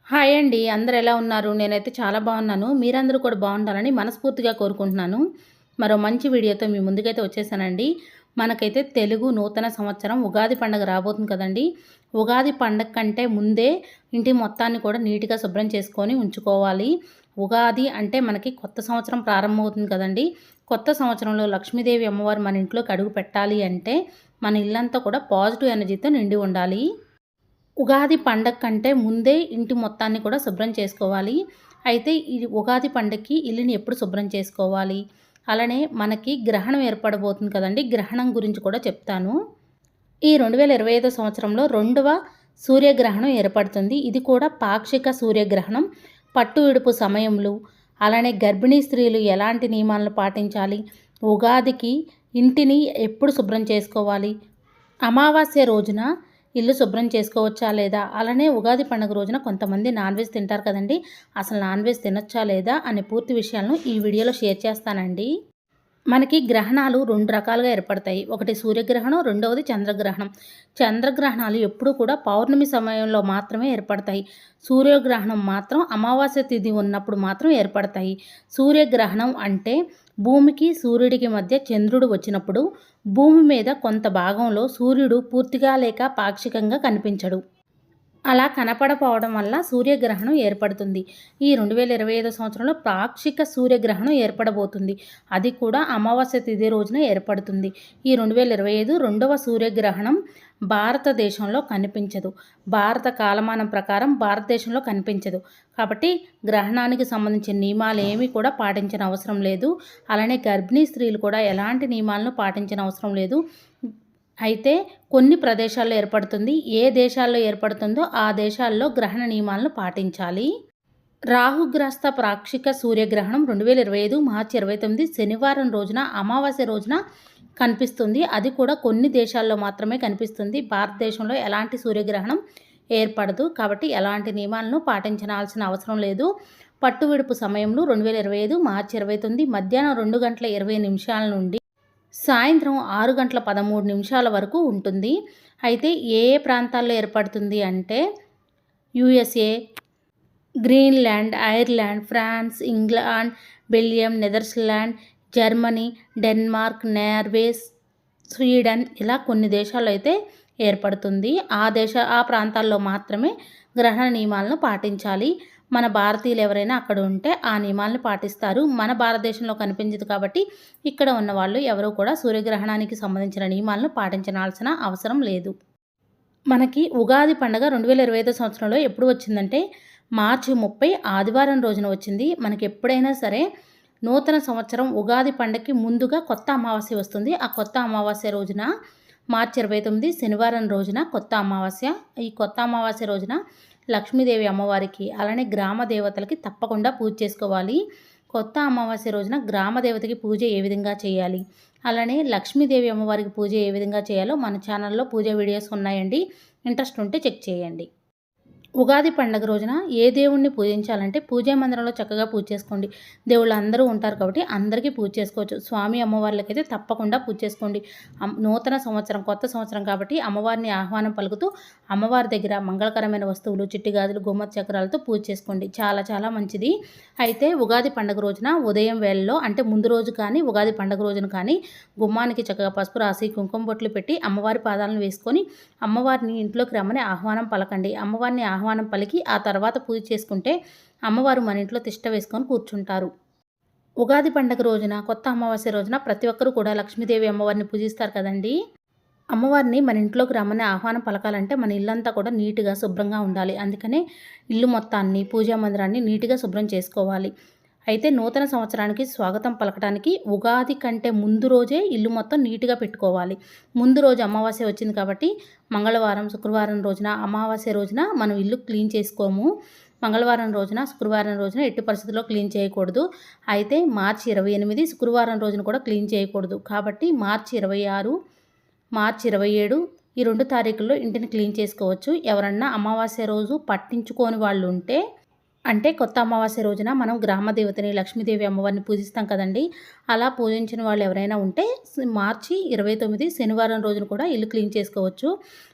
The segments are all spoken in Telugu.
హాయ్ అండి. అందరూ ఎలా ఉన్నారు? నేనైతే చాలా బాగున్నాను. మీరందరూ కూడా బాగుండాలని మనస్ఫూర్తిగా కోరుకుంటున్నాను. మరో మంచి వీడియోతో మీ ముందుకైతే వచ్చేసానండి. మనకైతే తెలుగు నూతన సంవత్సరం ఉగాది పండుగ రాబోతుంది కదండీ! ఉగాది పండగ కంటే ముందే ఇంటి మొత్తాన్ని కూడా నీట్‌గా శుభ్రం చేసుకొని ఉంచుకోవాలి. ఉగాది అంటే మనకి కొత్త సంవత్సరం ప్రారంభమవుతుంది కదండీ! కొత్త సంవత్సరంలో లక్ష్మీదేవి అమ్మవారు మన ఇంట్లోకి అడుగు పెట్టాలి అంటే మన ఇల్లంతా కూడా పాజిటివ్ ఎనర్జీతో నిండి ఉండాలి. ఉగాది పండగ కంటే ముందే ఇంటి మొత్తాన్ని కూడా శుభ్రం చేసుకోవాలి. అయితే ఈ ఉగాది పండగకి ఇల్లుని ఎప్పుడు శుభ్రం చేసుకోవాలి? అలానే మనకి గ్రహణం ఏర్పడబోతుంది కదండీ! గ్రహణం గురించి కూడా చెప్తాను. ఈ 2025 సంవత్సరంలో రెండవ సూర్యగ్రహణం ఏర్పడుతుంది. ఇది కూడా పాక్షిక సూర్యగ్రహణం. పట్టు విడుపు సమయంలో అలానే గర్భిణీ స్త్రీలు ఎలాంటి నియమాలను పాటించాలి? ఉగాదికి ఇంటిని ఎప్పుడు శుభ్రం చేసుకోవాలి? అమావాస్య రోజున ఇల్లు శుభ్రం చేసుకోవచ్చా లేదా? అలానే ఉగాది పండుగ రోజున కొంతమంది నాన్ వెజ్ తింటారు కదండీ! అసలు నాన్ వెజ్ తినొచ్చా లేదా? అనే పూర్తి విషయాలను ఈ వీడియోలో షేర్ చేస్తానండి. మనకి గ్రహణాలు 2 రకాలుగా ఏర్పడతాయి. ఒకటి సూర్యగ్రహణం, రెండవది చంద్రగ్రహణం. చంద్రగ్రహణాలు ఎప్పుడూ కూడా పౌర్ణమి సమయంలో మాత్రమే ఏర్పడతాయి. సూర్యగ్రహణం మాత్రం అమావాస్య తిథి ఉన్నప్పుడు మాత్రం ఏర్పడతాయి. సూర్యగ్రహణం అంటే భూమికి, సూర్యుడికి మధ్య చంద్రుడు వచ్చినప్పుడు భూమి మీద కొంత భాగంలో సూర్యుడు పూర్తిగా లేక పాక్షికంగా కనిపించడు. అలా కనపడపోవడం వల్ల సూర్యగ్రహణం ఏర్పడుతుంది. ఈ 2025 సంవత్సరంలో పాక్షిక సూర్యగ్రహణం ఏర్పడబోతుంది. అది కూడా అమావాస్య తిథి రోజున ఏర్పడుతుంది. ఈ 2025 రెండవ సూర్యగ్రహణం భారతదేశంలో కనిపించదు. భారత కాలమానం ప్రకారం భారతదేశంలో కనిపించదు. కాబట్టి గ్రహణానికి సంబంధించిన నియమాలు ఏమీ కూడా పాటించిన అవసరం లేదు. అలానే గర్భిణీ స్త్రీలు కూడా ఎలాంటి నియమాలను పాటించిన అవసరం లేదు. అయితే కొన్ని ప్రదేశాల్లో ఏర్పడుతుంది. ఏ దేశాల్లో ఏర్పడుతుందో ఆ దేశాల్లో గ్రహణ నియమాలను పాటించాలి. రాహుగ్రస్త పాక్షిక సూర్యగ్రహణం 2025 మార్చి 29 శనివారం రోజున అమావాస్య రోజున కనిపిస్తుంది. అది కూడా కొన్ని దేశాల్లో మాత్రమే కనిపిస్తుంది. భారతదేశంలో ఎలాంటి సూర్యగ్రహణం ఏర్పడదు. కాబట్టి ఎలాంటి నియమాలను పాటించాల్సిన అవసరం లేదు. పట్టు విడుపు సమయంలో 2025 మార్చి 29 మధ్యాహ్నం 2:20 నుండి సాయంత్రం 6:13 వరకు ఉంటుంది. అయితే ఏ ఏ ప్రాంతాల్లో ఏర్పడుతుంది అంటే USA, Greenland, Ireland, France, England, Belgium, Netherland, Germany, Denmark, Norway, Sweden ఇలా కొన్ని దేశాల్లో అయితే ఏర్పడుతుంది. ఆ ప్రాంతాల్లో మాత్రమే గ్రహణ నియమాలను పాటించాలి. మన భారతీయులు ఎవరైనా అక్కడ ఉంటే ఆ నియమాలను పాటిస్తారు. మన భారతదేశంలో కనిపించదు కాబట్టి ఇక్కడ ఉన్న వాళ్ళు ఎవరు కూడా సూర్యగ్రహణానికి సంబంధించిన నియమాలను పాటించాల్సిన అవసరం లేదు. మనకి ఉగాది పండుగ 2025 సంవత్సరంలో ఎప్పుడు వచ్చిందంటే మార్చి 30 ఆదివారం రోజున వచ్చింది. మనకి ఎప్పుడైనా సరే నూతన సంవత్సరం ఉగాది పండుగకి ముందుగా కొత్త అమావాస్య వస్తుంది. ఆ కొత్త అమావాస్య రోజున మార్చి 29 శనివారం రోజున కొత్త అమావాస్య. ఈ కొత్త అమావాస్య రోజున లక్ష్మీదేవి అమ్మవారికి అలానే గ్రామ దేవతలకి తప్పకుండా పూజ చేసుకోవాలి. కొత్త అమావాస్య రోజున గ్రామ దేవతకి పూజ ఏ విధంగా చేయాలి, అలానే లక్ష్మీదేవి అమ్మవారికి పూజ ఏ విధంగా చేయాలో మన ఛానల్లో పూజ వీడియోస్ ఉన్నాయండి. ఇంట్రెస్ట్ ఉంటే చెక్ చేయండి. ఉగాది పండుగ రోజున ఏ దేవుణ్ణి పూజించాలంటే పూజా మందిరంలో చక్కగా పూజ చేసుకోండి. దేవుళ్ళు అందరూ ఉంటారు కాబట్టి అందరికీ పూజ చేసుకోవచ్చు. స్వామి అమ్మవార్లకైతే తప్పకుండా పూజ చేసుకోండి. నూతన సంవత్సరం కొత్త సంవత్సరం కాబట్టి అమ్మవారిని ఆహ్వానం పలుకుతూ అమ్మవారి దగ్గర మంగళకరమైన వస్తువులు, చిట్టి గాజులు, గోమతి చక్రాలతో పూజ చేసుకోండి. చాలా చాలా మంచిది. అయితే ఉగాది పండుగ రోజున ఉదయం వేళల్లో అంటే ముందు రోజు కానీ ఉగాది పండుగ రోజున కానీ గుమ్మానికి చక్కగా పసుపు రాసి కుంకుమ బొట్లు పెట్టి అమ్మవారి పాదాలను వేసుకొని అమ్మవారిని ఇంట్లోకి రమ్మని ఆహ్వానం పలకండి. అమ్మవారిని ఆహ్వానం పలికి ఆ తర్వాత పూజ చేసుకుంటే అమ్మవారు మన ఇంట్లో తిష్ట వేసుకొని కూర్చుంటారు. ఉగాది పండుగ రోజున కొత్త అమావాస్య రోజున ప్రతి ఒక్కరూ కూడా లక్ష్మీదేవి అమ్మవారిని పూజిస్తారు కదండి. అమ్మవారిని మన ఇంట్లోకి రమ్మని ఆహ్వానం పలకాలంటే మన ఇల్లంతా కూడా నీట్గా శుభ్రంగా ఉండాలి. అందుకనే ఇల్లు మొత్తాన్ని పూజా మందిరాన్ని నీట్గా శుభ్రం చేసుకోవాలి. అయితే నూతన సంవత్సరానికి స్వాగతం పలకడానికి ఉగాది కంటే ముందు రోజే ఇల్లు మొత్తం నీట్గా పెట్టుకోవాలి. ముందు రోజు అమావాస్య వచ్చింది కాబట్టి మంగళవారం, శుక్రవారం రోజున అమావాస్య రోజున మనం ఇల్లు క్లీన్ చేసుకోము. మంగళవారం రోజున, శుక్రవారం రోజున ఎట్టి పరిస్థితుల్లో క్లీన్ చేయకూడదు. అయితే మార్చి 28 శుక్రవారం రోజున కూడా క్లీన్ చేయకూడదు. కాబట్టి మార్చి 26, మార్చి 27 ఈ 2 తారీఖుల్లో ఇంటిని క్లీన్ చేసుకోవచ్చు. ఎవరన్నా అమావాస్య రోజు పట్టించుకోని వాళ్ళు ఉంటే అంటే కొత్త అమావాస్య రోజున మనం గ్రామ దేవతని లక్ష్మీదేవి అమ్మవారిని పూజిస్తాం కదండి. అలా పూజించిన వాళ్ళు ఎవరైనా ఉంటే మార్చి 29 శనివారం రోజున కూడా ఇల్లు క్లీన్ చేసుకోవచ్చు.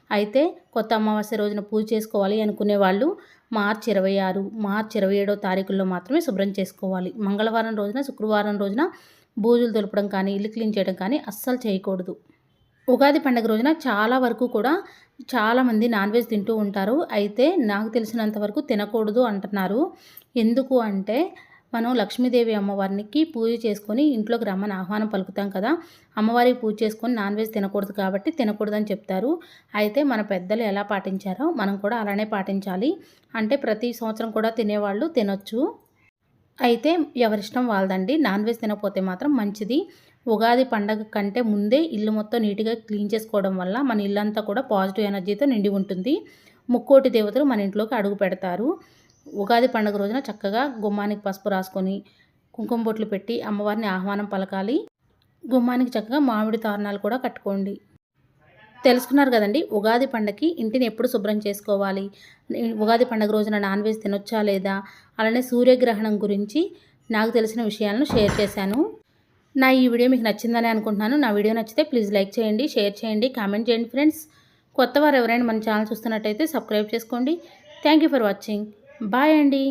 అయితే కొత్త అమావాస్య రోజున పూజ చేసుకోవాలి అనుకునే వాళ్ళు మార్చి 26, మార్చి 27 తారీఖుల్లో మాత్రమే శుభ్రం చేసుకోవాలి. మంగళవారం రోజున, శుక్రవారం రోజున బూజులు దులపడం కానీ, ఇల్లు క్లీన్ చేయడం కానీ అస్సలు చేయకూడదు. ఉగాది పండుగ రోజున చాలా వరకు కూడా చాలామంది నాన్ వెజ్ తింటూ ఉంటారు. అయితే నాకు తెలిసినంత వరకు తినకూడదు అంటున్నారు. ఎందుకు అంటే మనం లక్ష్మీదేవి అమ్మవారికి పూజ చేసుకొని ఇంట్లోకి రమ్మని ఆహ్వానం పలుకుతాం కదా, అమ్మవారికి పూజ చేసుకొని నాన్ వెజ్ తినకూడదు కాబట్టి తినకూడదని చెప్తారు. అయితే మన పెద్దలు ఎలా పాటించారో మనం కూడా అలానే పాటించాలి. అంటే ప్రతి సంవత్సరం కూడా తినేవాళ్ళు తినొచ్చు. అయితే ఎవరిష్టం వాళ్ళదండి. నాన్ వెజ్ తినకపోతే మాత్రం మంచిది. ఉగాది పండగ కంటే ముందే ఇల్లు మొత్తం నీట్‌గా క్లీన్ చేసుకోవడం వల్ల మన ఇల్లంతా కూడా పాజిటివ్ ఎనర్జీతో నిండి ఉంటుంది. ముక్కోటి దేవతలు మన ఇంట్లోకి అడుగు పెడతారు. ఉగాది పండుగ రోజున చక్కగా గుమ్మానికి పసుపు రాసుకొని, కుంకుమ బొట్లు పెట్టి అమ్మవారిని ఆహ్వానం పలకాలి. గుమ్మానికి చక్కగా మామిడి తోరణాలు కూడా కట్టుకోండి. తెలుసుకున్నారు కదండి. ఉగాది పండగకి ఇంటిని ఎప్పుడు శుభ్రం చేసుకోవాలి, ఉగాది పండుగ రోజున నాన్ వెజ్ తినొచ్చా లేదా, అలానే సూర్యగ్రహణం గురించి నాకు తెలిసిన విషయాలను షేర్ చేశాను. నా ఈ వీడియో మీకు నచ్చిందని అనుకుంటున్నాను. నా వీడియో నచ్చితే ప్లీజ్ లైక్ చేయండి, షేర్ చేయండి, కామెంట్ చేయండి ఫ్రెండ్స్. కొత్త వారు ఎవరైనా మన ఛానల్ చూస్తున్నట్టయితే సబ్స్క్రైబ్ చేసుకోండి. Thank you for watching. Bye అండి.